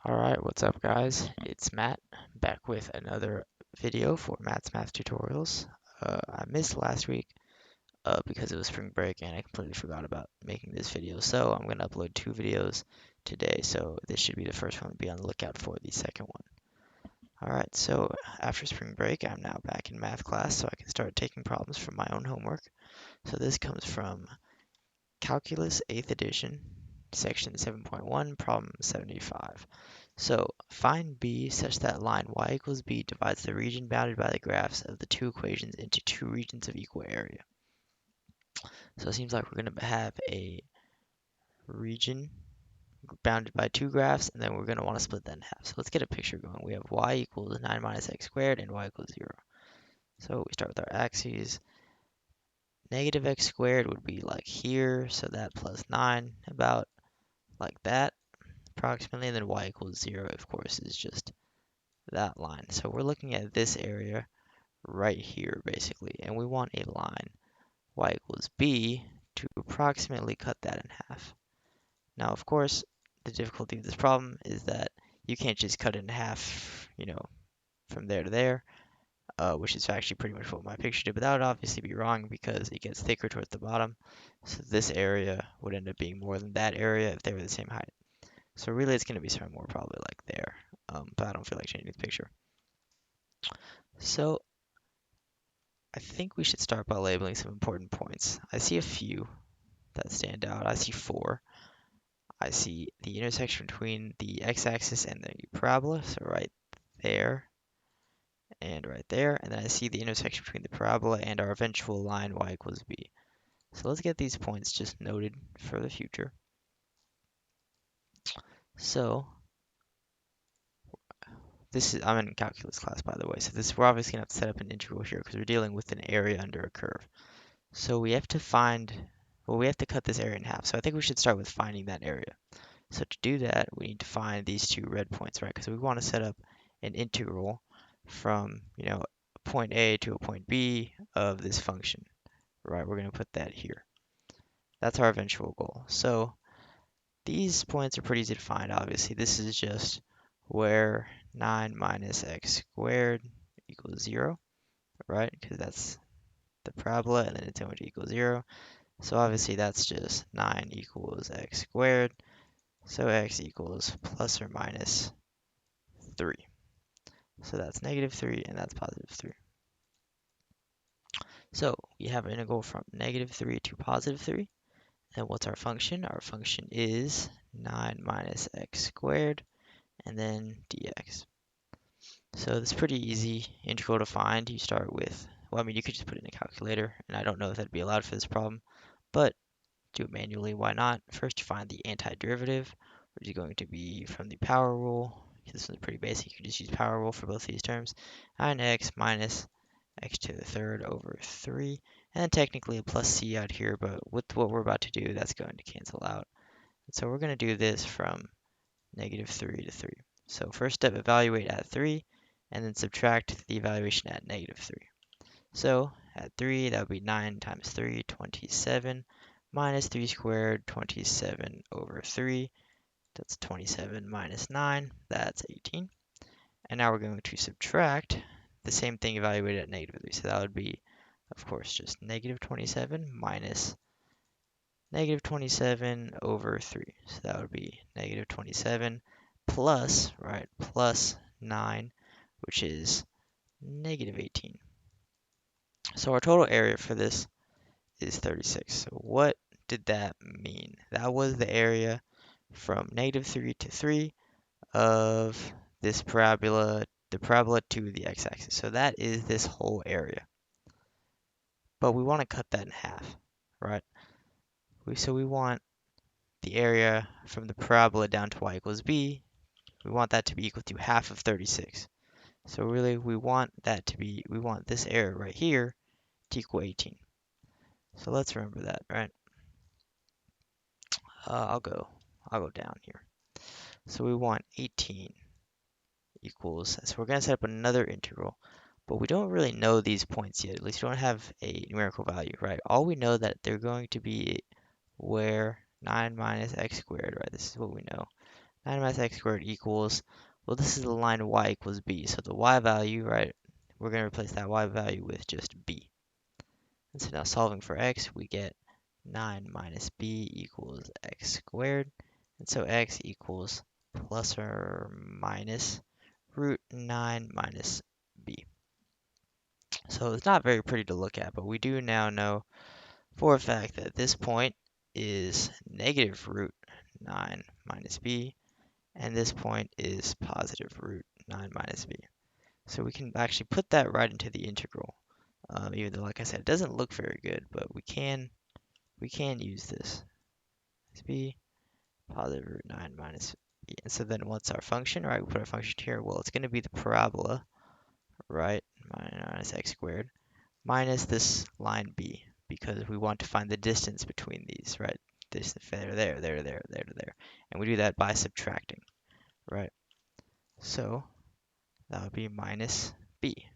Alright, what's up guys? It's Matt, back with another video for Matt's Math Tutorials. I missed last week because it was spring break and I completely forgot about making this video. So I'm going to upload two videos today. So this should be the first one. Be on the lookout for the second one. Alright, so after spring break, I'm now back in math class so I can start taking problems from my own homework. So this comes from Calculus 8th edition, section 7.1, problem 75. So find B such that line y equals b divides the region bounded by the graphs of the two equations into two regions of equal area. So it seems like we're going to have a region bounded by two graphs, and then we're going to want to split that in half. So let's get a picture going. We have y equals 9 minus x squared and y equals 0. So we start with our axes. Negative x squared would be like here, so that plus 9, about like that, approximately, and then y equals 0, of course, is just that line. So we're looking at this area right here, basically, and we want a line y equals b to approximately cut that in half. Now, of course, the difficulty of this problem is that you can't just cut it in half, from there to there, which is actually pretty much what my picture did, but that would obviously be wrong because it gets thicker towards the bottom. So this area would end up being more than that area if they were the same height. So really it's going to be somewhere more probably like there, but I don't feel like changing the picture. So I think we should start by labeling some important points. I see a few that stand out. I see 4. I see the intersection between the x-axis and the parabola, so right there and right there. And then I see the intersection between the parabola and our eventual line y equals b. So let's get these points just noted for the future. So I'm in calculus class, by the way, so we're obviously going to have to set up an integral here because we're dealing with an area under a curve. So we have to cut this area in half. So I think we should start with finding that area. So to do that, we need to find these two red points, right? Because we want to set up an integral from, a point A to a point B of this function, right? We're going to put that here. That's our eventual goal. So these points are pretty easy to find, obviously. This is just where 9 minus x squared equals 0, right? Because that's the parabola, and then it's going to equal 0. So obviously that's just 9 equals x squared. So x equals plus or minus 3. So that's negative 3 and that's positive 3. So we have an integral from negative 3 to positive 3. And what's our function? Our function is 9 minus x squared and then dx. So this is pretty easy integral to find. You start with, you could just put it in a calculator, and I don't know if that'd be allowed for this problem, but do it manually, why not? First, you find the antiderivative, which is going to be from the power rule. This one's pretty basic. You can just use power rule for both these terms. 9x minus x to the third over 3. And then technically a plus c out here, but with what we're about to do, that's going to cancel out. And so we're going to do this from negative 3 to 3. So first step, evaluate at 3, and then subtract the evaluation at negative 3. So at 3, that would be 9 times 3, 27, minus 3 squared, 27 over 3. That's 27 minus 9, that's 18. And now we're going to subtract the same thing evaluated at negative 3. So that would be, of course, just negative 27 minus negative 27 over 3. So that would be negative 27 plus, right, plus 9, which is negative 18. So our total area for this is 36. So what did that mean? That was the area from negative 3 to 3 of this parabola, the parabola to the x-axis. So that is this whole area. But we want to cut that in half, right? So we want the area from the parabola down to y equals b. We want that to be equal to half of 36. So really we want this area right here to equal 18. So let's remember that, right? I'll go down here. So we want 18 equals, so we're going to set up another integral, but we don't really know these points yet. At least we don't have a numerical value, right? All we know that they're going to be where 9 minus x squared, right? This is what we know. 9 minus x squared equals, well, this is the line y equals b. So the y value, right, we're going to replace that y value with just b. And so now solving for x, we get 9 minus b equals x squared. And so x equals plus or minus root 9 minus b. So it's not very pretty to look at, but we do now know for a fact that this point is negative root 9 minus b, and this point is positive root 9 minus b. So we can actually put that right into the integral, even though, like I said, it doesn't look very good, but we can use this. It's b positive root 9 minus b. And so then what's our function, right? We put our function here. Well, it's going to be the parabola, right, minus x squared, minus this line b, because we want to find the distance between these, right? This, there. And we do that by subtracting, right? So that would be minus b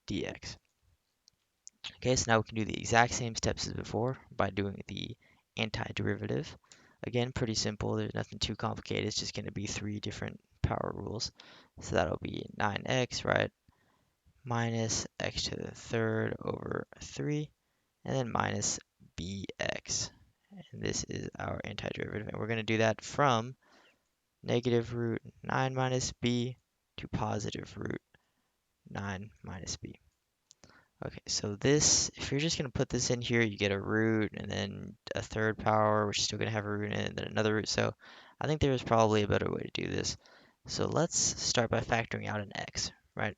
dx. Okay, so now we can do the exact same steps as before by doing the antiderivative. Again, pretty simple. There's nothing too complicated. It's just going to be 3 different power rules. So that'll be 9x, right? Minus x to the third over 3, and then minus bx. And this is our antiderivative. And we're going to do that from negative root 9 minus b to positive root 9 minus b. Okay, so this, if you're just going to put this in here, you get a root and then a third power, which is still going to have a root in it, and then another root. So I think there's probably a better way to do this. So let's start by factoring out an x, right?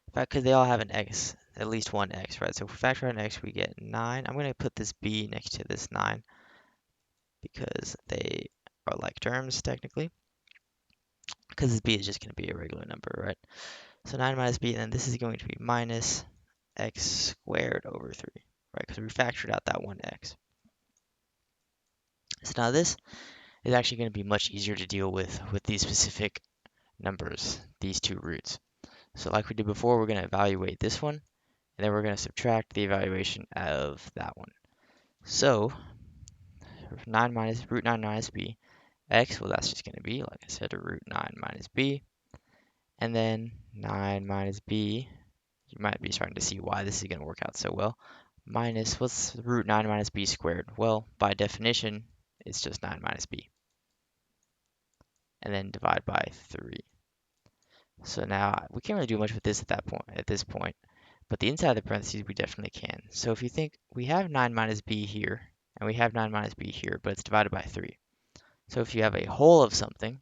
In fact, because they all have an x, at least one x, right? So if we factor out an x, we get 9. I'm going to put this b next to this 9 because they are like terms, technically. Because this b is just going to be a regular number, right? So 9 minus b, and then this is going to be minus x squared over 3, right? Because we factored out that one x. So now this is actually going to be much easier to deal with these specific numbers, these two roots. So like we did before, we're going to evaluate this one, and then we're going to subtract the evaluation of that one. So 9 minus root 9 minus b, x, well, that's just going to be, like I said, a root 9 minus b, and then 9 minus b, you might be starting to see why this is going to work out so well, minus, what's root 9 minus b squared? Well, by definition, it's just 9 minus b. And then divide by 3. So now we can't really do much with this at this point, but the inside of the parentheses we definitely can. So if you think we have 9 minus b here, and we have 9 minus b here, but it's divided by 3. So if you have a whole of something,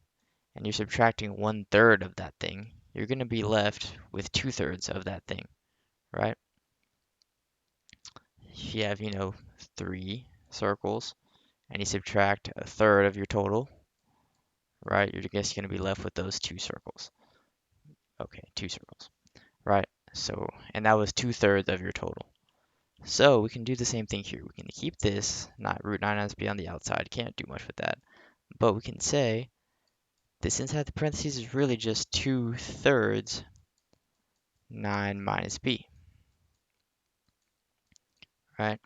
and you're subtracting 1/3 of that thing, you're going to be left with 2/3 of that thing, right? If you have, 3 circles, and you subtract 1/3 of your total, right, you're just going to be left with those 2 circles. Okay, 2 circles, right? So, and that was 2/3 of your total. So we can do the same thing here. We can keep this, not root 9 minus b on the outside. Can't do much with that. But we can say this inside the parentheses is really just 2/3 9 minus b, right?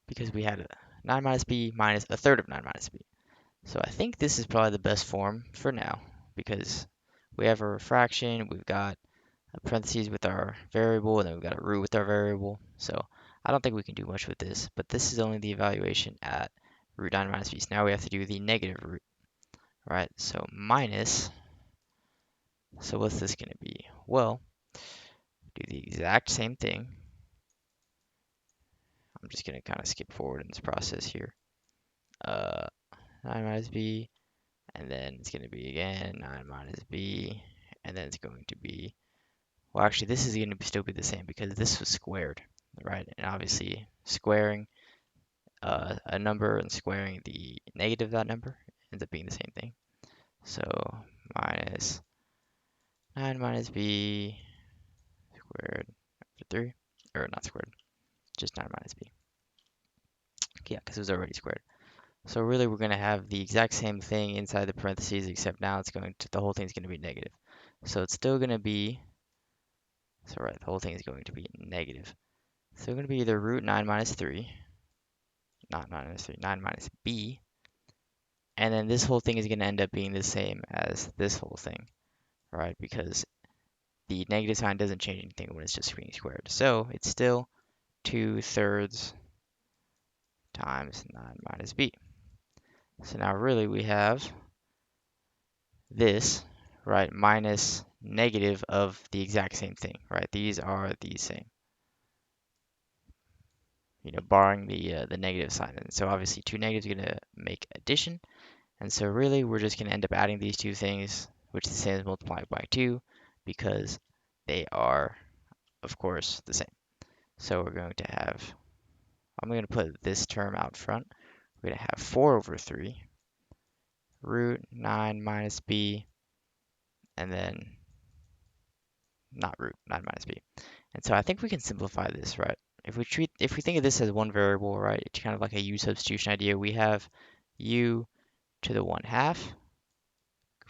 Because we had 9 minus b minus 1/3 of 9 minus b. So I think this is probably the best form for now because we have a fraction, we've got a parentheses with our variable, and then we've got a root with our variable. So I don't think we can do much with this, but this is only the evaluation at root 9 minus b. So now we have to do the negative root, right? So minus, so what's this going to be? Well, do the exact same thing. I'm just going to kind of skip forward in this process here. 9 minus b, and then it's going to be again 9 minus b, and then it's going to be, well, actually, this is going to still be the same because this was squared, right? And obviously, squaring a number and squaring the negative of that number ends up being the same thing. So minus 9 minus b squared over 3, or not squared, just 9 minus b. Yeah, because it was already squared. So really, we're going to have the exact same thing inside the parentheses, except now it's going to, the whole thing's going to be negative. So it's still going to be, so right, the whole thing is going to be negative. So it's going to be either root 9 minus 3, not minus 3, 9 minus b. And then this whole thing is going to end up being the same as this whole thing, right? Because the negative sign doesn't change anything when it's just being squared. So it's still 2/3 times 9 minus b. So now really we have this, right, minus negative of the exact same thing, right? These are the same, barring the negative sign. And so obviously two negatives are going to make addition. And so really we're just going to end up adding these two things, which is the same as multiplying by 2, because they are, of course, the same. So we're going to have, I'm going to put this term out front. We're going to have 4/3 root 9 minus b, and then not root 9 minus b. And so I think we can simplify this, right? If we think of this as one variable, right, it's kind of like a u substitution idea. We have u to the 1/2,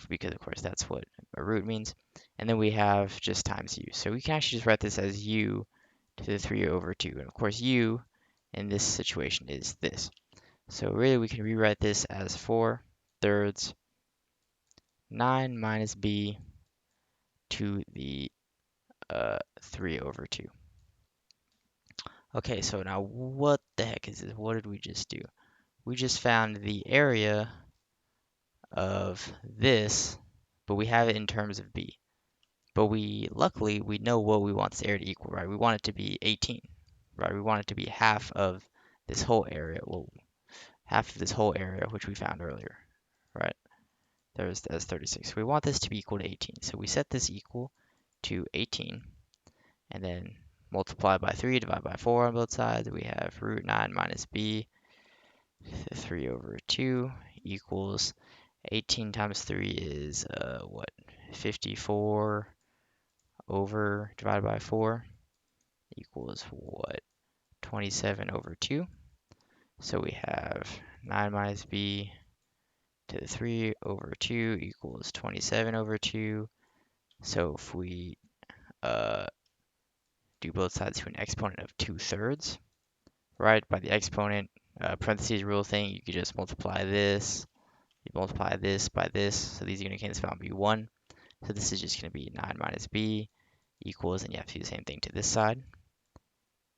because of course that's what a root means. And then we have just times u. So we can actually just write this as u to the 3/2. And of course u in this situation is this. So really we can rewrite this as 4/3 9 minus b to the 3/2. Okay, so now what the heck is this? What did we just do? We just found the area of this, but we have it in terms of b. But luckily, we know what we want this area to equal, right? We want it to be 18, right? We want it to be half of this whole area. Well, half of this whole area, which we found earlier, right? That's 36. So we want this to be equal to 18. So we set this equal to 18, and then multiply by 3, divide by 4 on both sides. We have root 9 minus b, 3/2 equals 18 times 3 is, 54 over divided by 4 equals what? 27/2. So we have 9 minus b to the 3/2 equals 27/2. So if we do both sides to an exponent of 2/3, right? By the exponent parentheses rule thing, you could just multiply this. You multiply this by this, so these are going to cancel out and be 1. So this is just going to be 9 minus b equals, and you have to do the same thing to this side,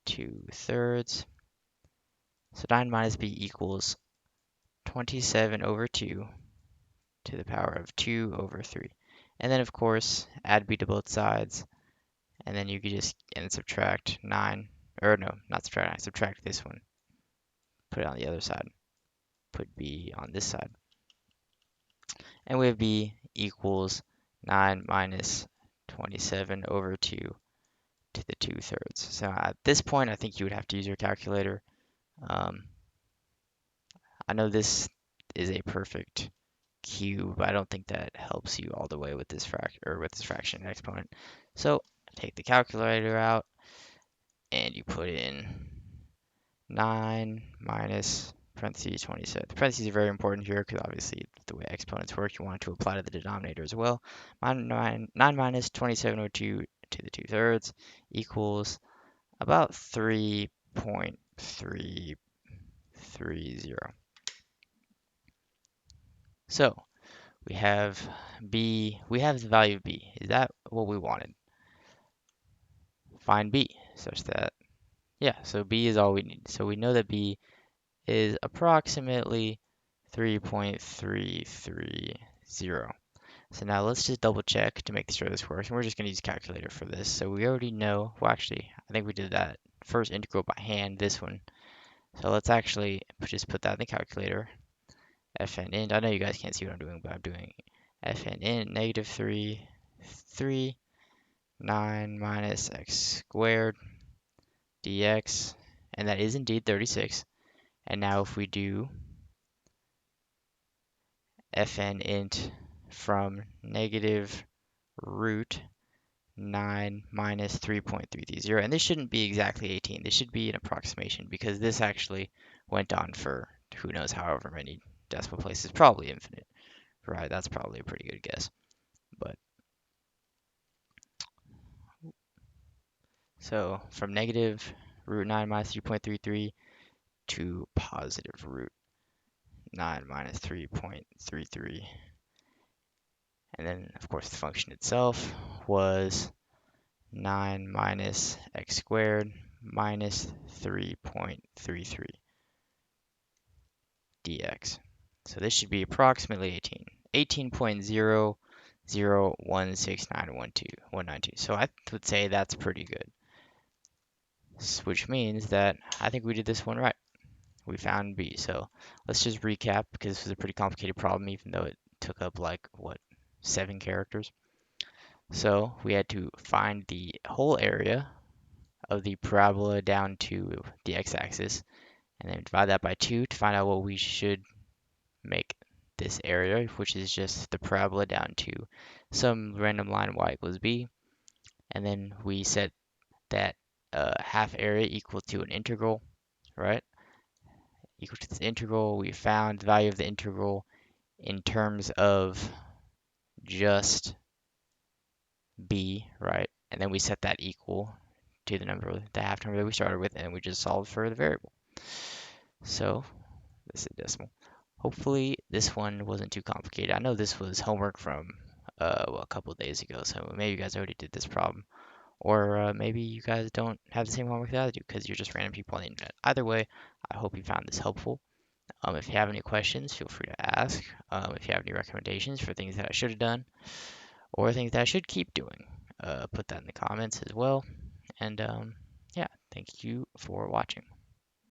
2/3. So 9 minus b equals 27/2 to the power of 2/3. And then, of course, add b to both sides, and then you could just subtract 9, or no, not subtract 9, subtract this one. Put it on the other side. Put b on this side. And we have b equals 9 minus 27/2 to the 2/3. So at this point, I think you would have to use your calculator. I know this is a perfect cube, but I don't think that helps you all the way with this fraction and exponent. So take the calculator out, and you put in 9 minus parentheses 27. The parentheses are very important here because obviously the way exponents work, you want it to apply to the denominator as well. 9 minus 27/2 to the 2/3 equals about 3.330. So we have b, we have the value of b. Is that what we wanted? Find b such that, yeah, so b is all we need. So we know that b is approximately 3.330. So now let's just double check to make sure this works. And we're just going to use calculator for this. So we already know, well, actually, I think we did that first integral by hand, this one. So let's actually just put that in the calculator. Fn int, I know you guys can't see what I'm doing, but I'm doing Fn int -3, 3, 9 minus x squared dx, and that is indeed 36. And now if we do Fn int from negative root 9 minus 3.330, and this shouldn't be exactly 18, this should be an approximation because this actually went on for who knows however many decimal places, probably infinite, right? That's probably a pretty good guess. But so from negative root 9 minus 3.33 to positive root 9 minus 3.33. And then, of course, the function itself was 9 minus x squared minus 3.33 dx. So this should be approximately 18.00169192. So I would say that's pretty good, which means that I think we did this one right. We found B. So let's just recap, because this was a pretty complicated problem, even though it took up like, what, 7 characters. So we had to find the whole area of the parabola down to the x-axis, and then divide that by 2 to find out what we should make this area, which is just the parabola down to some random line y equals b. And then we set that half area equal to an integral, right? Equal to this integral. We found the value of the integral in terms of just b, right? And then we set that equal to the number, the half number that we started with, and we just solved for the variable. So this is decimal. Hopefully this one wasn't too complicated. I know this was homework from well, a couple of days ago, so maybe you guys already did this problem. Or maybe you guys don't have the same homework that I do because you're just random people on the internet. Either way, I hope you found this helpful. If you have any questions, feel free to ask. If you have any recommendations for things that I should have done or things that I should keep doing, put that in the comments as well. And yeah, thank you for watching.